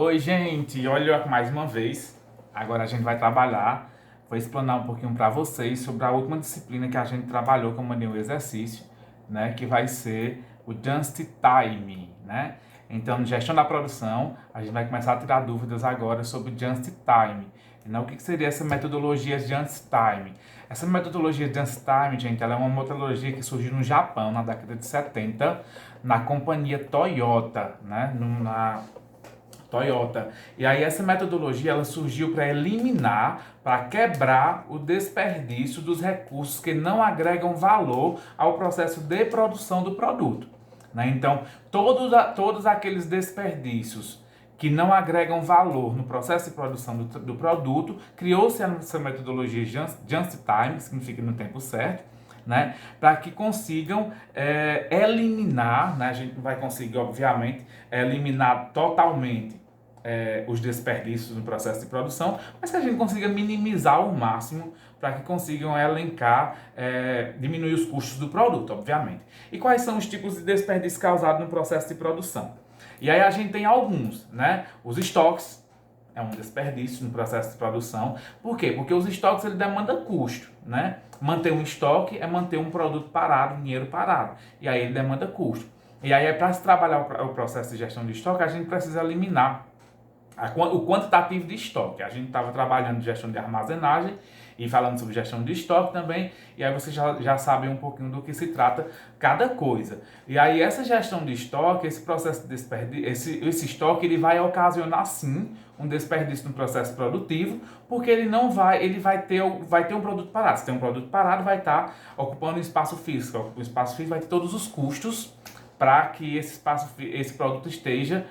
Oi, gente, olha mais uma vez. Agora a gente vai trabalhar, vou explanar um pouquinho para vocês sobre a última disciplina que a gente trabalhou como o exercício, né, que vai ser o Just Time, né? Então, gestão da produção, a gente vai começar a tirar dúvidas agora sobre Just Time. Né? O que seria essa metodologia Just Time? Essa metodologia Just Time, gente, ela é uma metodologia que surgiu no Japão na década de 70, na companhia Toyota, né? Na Toyota. E aí essa metodologia ela surgiu para eliminar, para quebrar o desperdício dos recursos que não agregam valor ao processo de produção do produto. Né? Então, todos aqueles desperdícios que não agregam valor no processo de produção do produto, criou-se essa metodologia Just Time, que significa no tempo certo, né, para que consigam eliminar, né, a gente não vai conseguir, obviamente, eliminar totalmente os desperdícios no processo de produção, mas que a gente consiga minimizar ao máximo para que consigam elencar, diminuir os custos do produto, obviamente. E quais são os tipos de desperdício causados no processo de produção? E aí a gente tem alguns, né? Os estoques é um desperdício no processo de produção. Por quê? Porque os estoques ele demandam custo, né? Manter um estoque é manter um produto parado, dinheiro parado. E aí ele demanda custo. E aí para se trabalhar o processo de gestão de estoque, a gente precisa eliminar o quantitativo de estoque. A gente estava trabalhando de gestão de armazenagem e falando sobre gestão de estoque também, e aí vocês já sabem um pouquinho do que se trata cada coisa. E aí essa gestão de estoque, esse processo de desperdício, esse estoque, ele vai ocasionar sim um desperdício no processo produtivo, porque ele vai ter um produto parado. Se tem um produto parado, vai estar ocupando um espaço físico. O espaço físico vai ter todos os custos para que esse produto esteja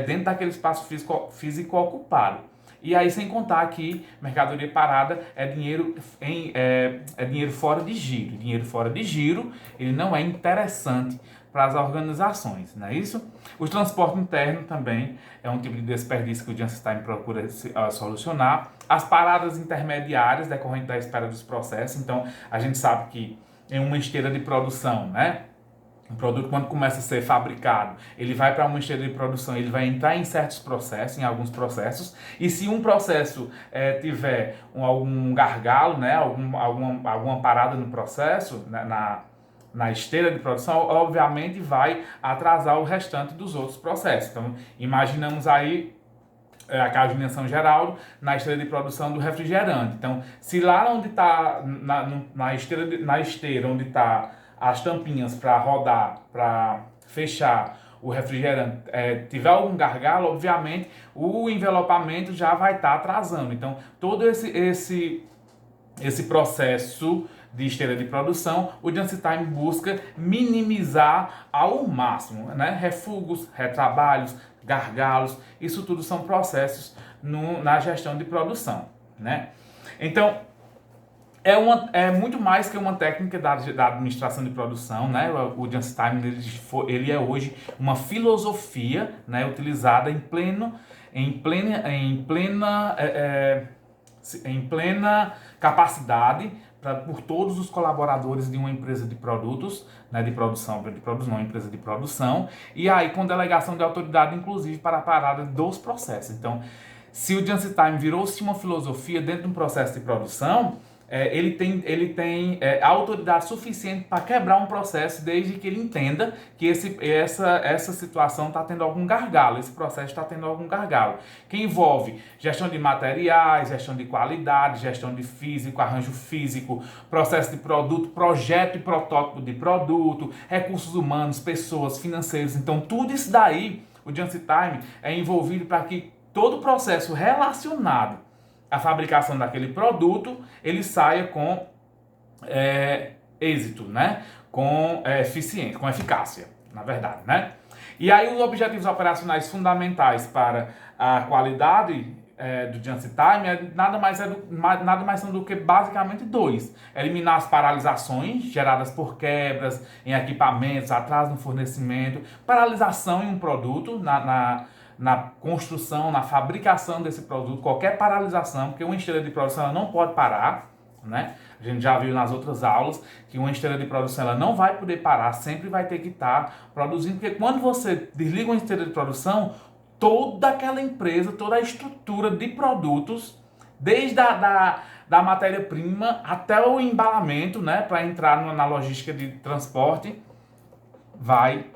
dentro daquele espaço físico ocupado. E aí, sem contar que mercadoria parada é dinheiro fora de giro. Dinheiro fora de giro, ele não é interessante para as organizações, não é isso? O transporte interno também é um tipo de desperdício que o Just Time procura solucionar. As paradas intermediárias decorrentes da espera dos processos. Então, a gente sabe que em uma esteira de produção, né? O produto, quando começa a ser fabricado, ele vai para uma esteira de produção, ele vai entrar em certos processos, em alguns processos, e se um processo tiver algum gargalo, né, alguma parada no processo, né, na esteira de produção, obviamente vai atrasar o restante dos outros processos. Então, imaginamos aí aquela dimensão geral na esteira de produção do refrigerante. Então, se lá onde está, na esteira onde está as tampinhas para rodar, para fechar o refrigerante, tiver algum gargalo, obviamente o envelopamento já vai estar atrasando. Então, todo esse processo de esteira de produção, o Just Time busca minimizar ao máximo, né? Refugos, retrabalhos, gargalos, isso tudo são processos na gestão de produção, né? Então, é muito mais que uma técnica da administração de produção, né? O Just Time ele é hoje uma filosofia, né? Utilizada em plena capacidade por todos os colaboradores de uma empresa de produtos, né, de produção, não, empresa de produção, e aí com delegação de autoridade, inclusive, para a parada dos processos. Então, se o Just Time virou-se uma filosofia dentro de um processo de produção, ele tem autoridade suficiente para quebrar um processo desde que ele entenda que essa situação está tendo algum gargalo, esse processo está tendo algum gargalo, que envolve gestão de materiais, gestão de qualidade, gestão de físico, arranjo físico, processo de produto, projeto e protótipo de produto, recursos humanos, pessoas, financeiros. Então, tudo isso daí, o Just Time é envolvido para que todo o processo relacionado a fabricação daquele produto, ele saia com êxito, né? Com eficiência, com eficácia, na verdade, né? E aí os objetivos operacionais fundamentais para a qualidade do Just Time nada mais são do que basicamente dois: eliminar as paralisações geradas por quebras em equipamentos, atraso no fornecimento, paralisação em um produto, na construção, na fabricação desse produto, qualquer paralisação, porque uma esteira de produção ela não pode parar, né? A gente já viu nas outras aulas que uma esteira de produção ela não vai poder parar, sempre vai ter que estar produzindo, porque quando você desliga uma esteira de produção, toda aquela empresa, toda a estrutura de produtos, desde da matéria-prima até o embalamento, né, para entrar na logística de transporte, vai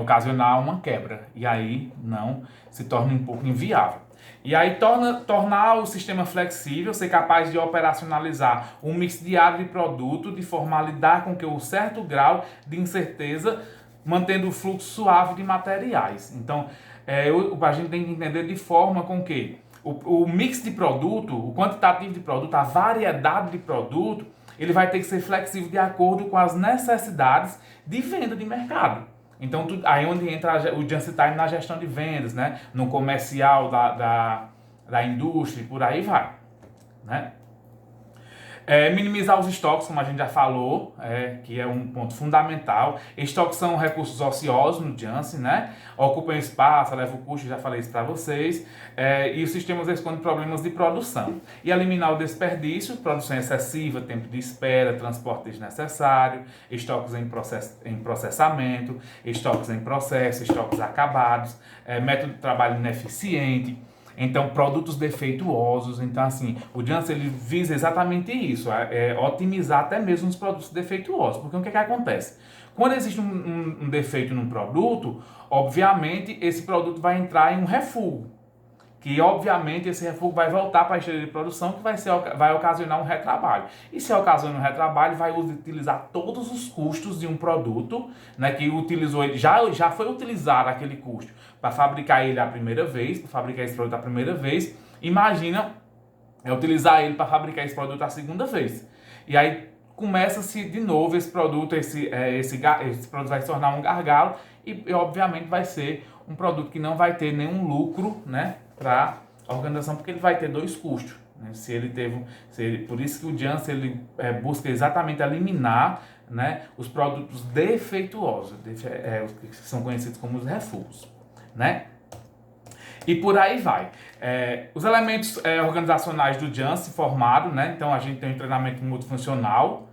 ocasionar uma quebra. E aí não se torna um pouco inviável. E aí tornar o sistema flexível, ser capaz de operacionalizar um mix diário de produto de forma a lidar com que um certo grau de incerteza, mantendo o fluxo suave de materiais. Então, a gente tem que entender de forma com que o mix de produto, o quantitativo de produto, a variedade de produto, ele vai ter que ser flexível de acordo com as necessidades de venda de mercado. Então, aí onde entra o Just Time na gestão de vendas, né? No comercial da indústria e por aí vai, né? Minimizar os estoques, como a gente já falou, que é um ponto fundamental. Estoques são recursos ociosos no Janssen, né? Ocupam espaço, levam custo, já falei isso para vocês. E os sistemas escondem problemas de produção. E eliminar o desperdício, produção excessiva, tempo de espera, transporte desnecessário, estoques em processamento, estoques em processo, estoques acabados, método de trabalho ineficiente. Então, produtos defeituosos. Então, assim, o Janssen ele visa exatamente isso, otimizar até mesmo os produtos defeituosos. Porque o que acontece? Quando existe um defeito num produto, obviamente, esse produto vai entrar em um refúgio. Que, obviamente, esse refúgio vai voltar para a esteira de produção, que vai ocasionar um retrabalho. E se ocasiona um retrabalho, vai utilizar todos os custos de um produto, né, que utilizou ele, já foi utilizado aquele custo para fabricar ele a primeira vez, para fabricar esse produto a primeira vez. Imagina utilizar ele para fabricar esse produto a segunda vez. E aí começa-se de novo esse produto, esse produto vai se tornar um gargalo e obviamente vai ser um produto que não vai ter nenhum lucro, né, para a organização, porque ele vai ter dois custos. Né? Por isso que o Janssen ele busca exatamente eliminar, né, os produtos defeituosos, que são conhecidos como os refúgios, né? E por aí vai. Os elementos organizacionais do Janssen formado, né? Então a gente tem um treinamento multifuncional,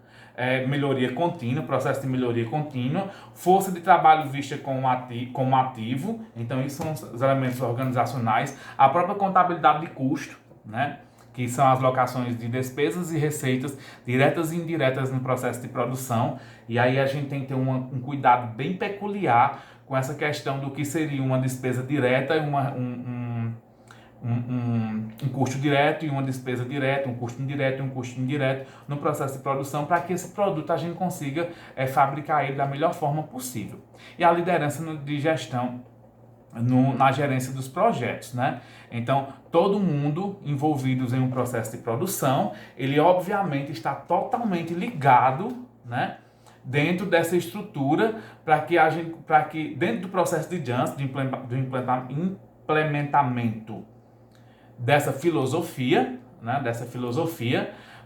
melhoria contínua, processo de melhoria contínua, força de trabalho vista como ativo, então isso são os elementos organizacionais, a própria contabilidade de custo, né? Que são as locações de despesas e receitas diretas e indiretas no processo de produção, e aí a gente tem que ter um cuidado bem peculiar com essa questão do que seria uma despesa direta e um custo direto e uma despesa direta, um custo indireto e um custo indireto no processo de produção, para que esse produto a gente consiga fabricar ele da melhor forma possível. E a liderança de gestão na gerência dos projetos, né? Então, todo mundo envolvido em um processo de produção, ele obviamente está totalmente ligado, né, dentro dessa estrutura, para que dentro do processo de Janssen, do implementamento dessa filosofia, né,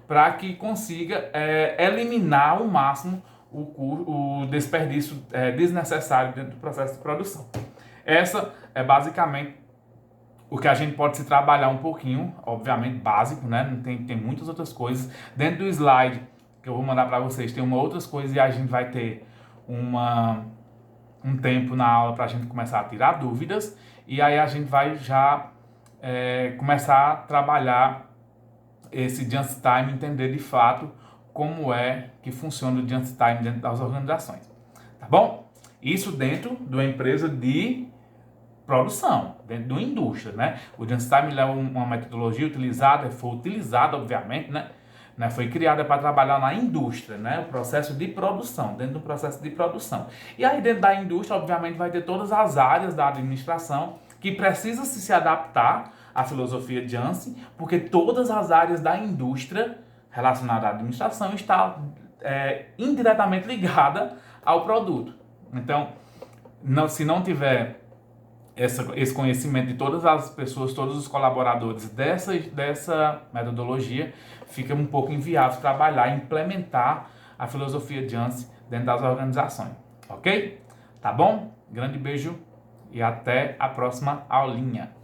para que consiga eliminar ao máximo o desperdício desnecessário dentro do processo de produção. Essa é basicamente o que a gente pode se trabalhar um pouquinho, obviamente básico, né? Tem muitas outras coisas. Dentro do slide que eu vou mandar para vocês, tem outras coisas e a gente vai ter um tempo na aula para a gente começar a tirar dúvidas. E aí a gente vai já começar a trabalhar esse Just Time, entender de fato como é que funciona o Just Time dentro das organizações. Tá bom? Isso dentro de uma empresa de produção, dentro de uma indústria, né? O Just Time é uma metodologia foi utilizada, obviamente, né? Foi criada para trabalhar na indústria, né? O processo de produção, dentro do processo de produção. E aí dentro da indústria, obviamente, vai ter todas as áreas da administração que precisam se adaptar à filosofia Janssen, porque todas as áreas da indústria relacionadas à administração estão indiretamente ligadas ao produto. Então, se não tiver esse conhecimento de todas as pessoas, todos os colaboradores dessa metodologia, fica um pouco inviável trabalhar e implementar a filosofia Janssen dentro das organizações. Ok? Tá bom? Grande beijo e até a próxima aulinha.